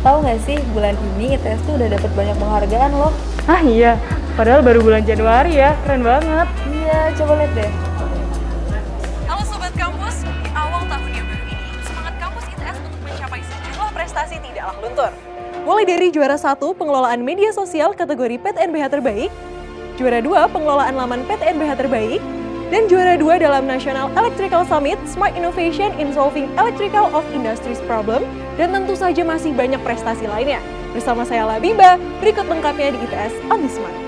Tahu nggak sih, bulan ini ITS tuh udah dapat banyak penghargaan loh. Ah iya, padahal baru bulan Januari ya, keren banget. Iya, coba lihat deh. Halo Sobat Kampus, di awal tahun yang baru ini, semangat kampus ITS untuk mencapai sejumlah prestasi tidaklah luntur. Mulai dari juara 1 pengelolaan media sosial kategori PTNBH terbaik, juara 2 pengelolaan laman PTNBH terbaik, dan juara 2 dalam National Electrical Summit Smart Innovation in Solving Electrical of Industries Problem, dan tentu saja masih banyak prestasi lainnya. Bersama saya Labiba, berikut lengkapnya di ITS On This Month.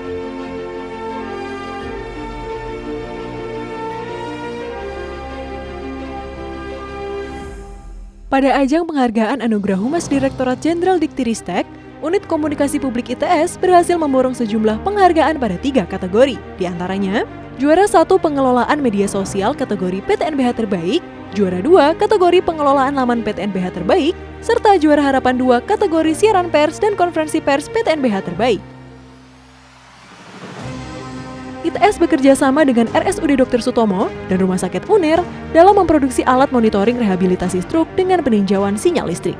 Pada ajang penghargaan Anugerah Humas Direktorat Jenderal Diktiristek, Unit Komunikasi Publik ITS berhasil memborong sejumlah penghargaan pada 3 kategori, diantaranya juara 1 pengelolaan media sosial kategori PTNBH terbaik, juara 2 kategori pengelolaan laman PTNBH terbaik, serta juara harapan 2 kategori siaran pers dan konferensi pers PTNBH terbaik. ITS bekerja sama dengan RSUD Dr. Sutomo dan Rumah Sakit UNER dalam memproduksi alat monitoring rehabilitasi stroke dengan peninjauan sinyal listrik.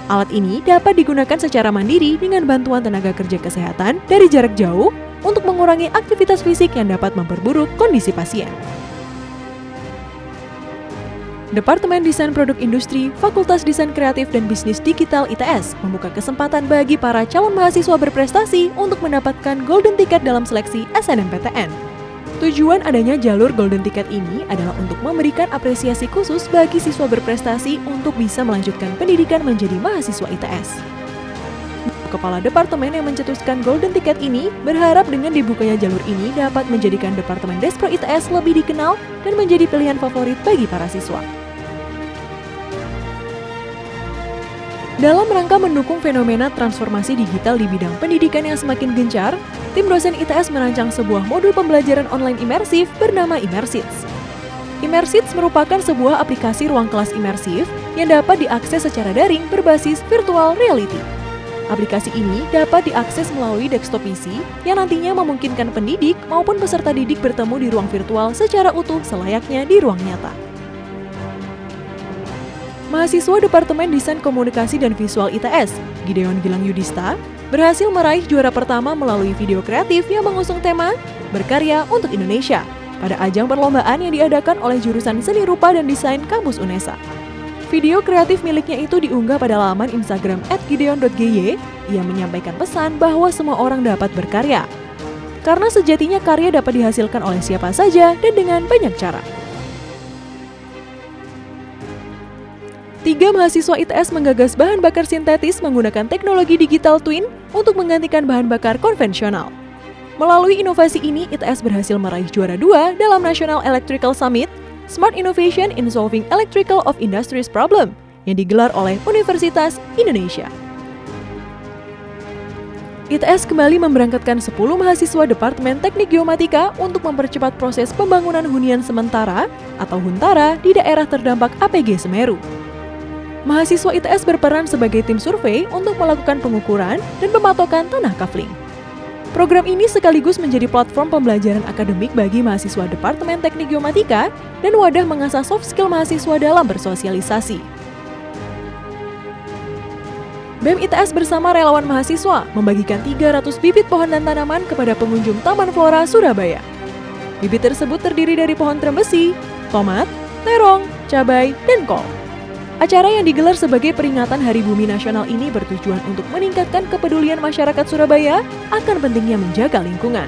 Alat ini dapat digunakan secara mandiri dengan bantuan tenaga kerja kesehatan dari jarak jauh untuk mengurangi aktivitas fisik yang dapat memperburuk kondisi pasien. Departemen Desain Produk Industri, Fakultas Desain Kreatif dan Bisnis Digital ITS membuka kesempatan bagi para calon mahasiswa berprestasi untuk mendapatkan Golden Ticket dalam seleksi SNMPTN. Tujuan adanya jalur Golden Ticket ini adalah untuk memberikan apresiasi khusus bagi siswa berprestasi untuk bisa melanjutkan pendidikan menjadi mahasiswa ITS. Kepala Departemen yang mencetuskan Golden Ticket ini berharap dengan dibukanya jalur ini dapat menjadikan Departemen Despro ITS lebih dikenal dan menjadi pilihan favorit bagi para siswa. Dalam rangka mendukung fenomena transformasi digital di bidang pendidikan yang semakin gencar, tim dosen ITS merancang sebuah modul pembelajaran online imersif bernama Imersits. Imersits merupakan sebuah aplikasi ruang kelas imersif yang dapat diakses secara daring berbasis virtual reality. Aplikasi ini dapat diakses melalui desktop PC yang nantinya memungkinkan pendidik maupun peserta didik bertemu di ruang virtual secara utuh selayaknya di ruang nyata. Mahasiswa Departemen Desain Komunikasi dan Visual ITS, Gideon Gilang Yudhista, berhasil meraih juara pertama melalui video kreatif yang mengusung tema Berkarya untuk Indonesia pada ajang perlombaan yang diadakan oleh jurusan Seni Rupa dan Desain Kampus UNESA. Video kreatif miliknya itu diunggah pada laman Instagram @gideon.gy. Ia menyampaikan pesan bahwa semua orang dapat berkarya. Karena sejatinya karya dapat dihasilkan oleh siapa saja dan dengan banyak cara. 3 mahasiswa ITS menggagas bahan bakar sintetis menggunakan teknologi digital twin untuk menggantikan bahan bakar konvensional. Melalui inovasi ini, ITS berhasil meraih juara 2 dalam National Electrical Summit Smart Innovation in Solving Electrical of Industries Problem yang digelar oleh Universitas Indonesia. ITS kembali memberangkatkan 10 mahasiswa Departemen Teknik Geomatika untuk mempercepat proses pembangunan hunian sementara atau Huntara di daerah terdampak APG Semeru. Mahasiswa ITS berperan sebagai tim survei untuk melakukan pengukuran dan pematokan tanah kafling. Program ini sekaligus menjadi platform pembelajaran akademik bagi mahasiswa Departemen Teknik Geomatika dan wadah mengasah soft skill mahasiswa dalam bersosialisasi. BEM ITS bersama relawan mahasiswa membagikan 300 bibit pohon dan tanaman kepada pengunjung Taman Flora Surabaya. Bibit tersebut terdiri dari pohon trembesi, tomat, terong, cabai, dan kol. Acara yang digelar sebagai peringatan Hari Bumi Nasional ini bertujuan untuk meningkatkan kepedulian masyarakat Surabaya akan pentingnya menjaga lingkungan.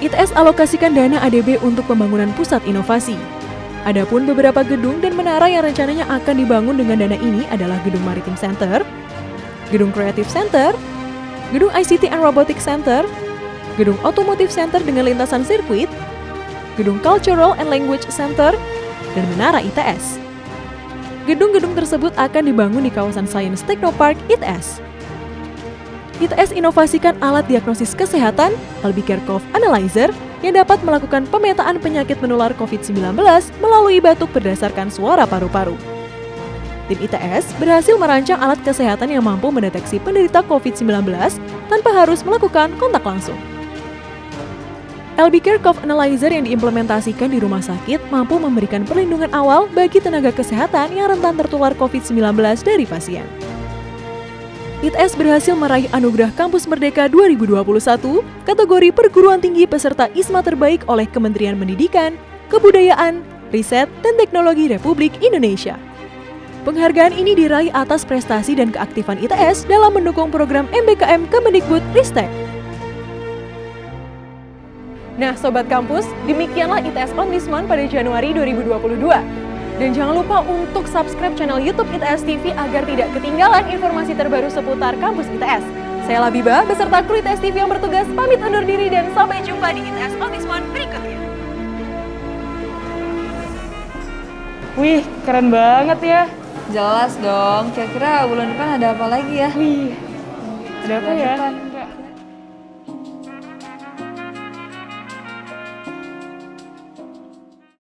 ITS alokasikan dana ADB untuk pembangunan pusat inovasi. Adapun beberapa gedung dan menara yang rencananya akan dibangun dengan dana ini adalah Gedung Maritim Center, Gedung Creative Center, Gedung ICT and Robotics Center, Gedung Automotive Center dengan lintasan sirkuit, Gedung Cultural and Language Center, dan Menara ITS. Gedung-gedung tersebut akan dibangun di kawasan Science Technopark ITS. ITS inovasikan alat diagnosis kesehatan, Albicare-Cough Analyzer, yang dapat melakukan pemetaan penyakit menular COVID-19 melalui batuk berdasarkan suara paru-paru. Tim ITS berhasil merancang alat kesehatan yang mampu mendeteksi penderita COVID-19 tanpa harus melakukan kontak langsung. Albicare-Cough Analyzer yang diimplementasikan di rumah sakit mampu memberikan perlindungan awal bagi tenaga kesehatan yang rentan tertular COVID-19 dari pasien. ITS berhasil meraih Anugerah Kampus Merdeka 2021 kategori perguruan tinggi peserta ISMA terbaik oleh Kementerian Pendidikan, Kebudayaan, Riset, dan Teknologi Republik Indonesia. Penghargaan ini diraih atas prestasi dan keaktifan ITS dalam mendukung program MBKM Kemendikbud-Ristek. Nah, Sobat Kampus, demikianlah ITS On This Month pada Januari 2022. Dan jangan lupa untuk subscribe channel YouTube ITS TV agar tidak ketinggalan informasi terbaru seputar kampus ITS. Saya Labiba, beserta kru ITS TV yang bertugas, pamit undur diri dan sampai jumpa di ITS On This Month berikutnya. Wih, keren banget ya. Jelas dong, kira-kira bulan depan ada apa lagi ya? Wih, ada apa Bulan ya? depan